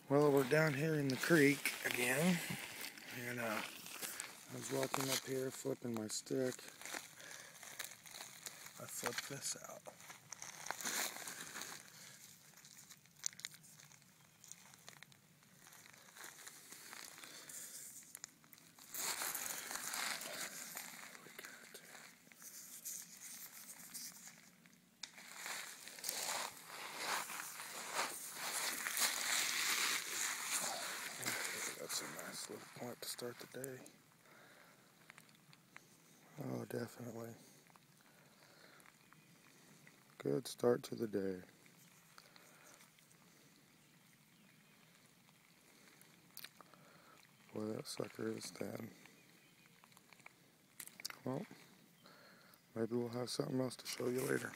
Well, we're down here in the creek again, and I was walking up here flipping my stick. I flipped this out. That's a nice little point to start the day. Oh, definitely. Good start to the day. Boy, that sucker is thin. Well, maybe we'll have something else to show you later.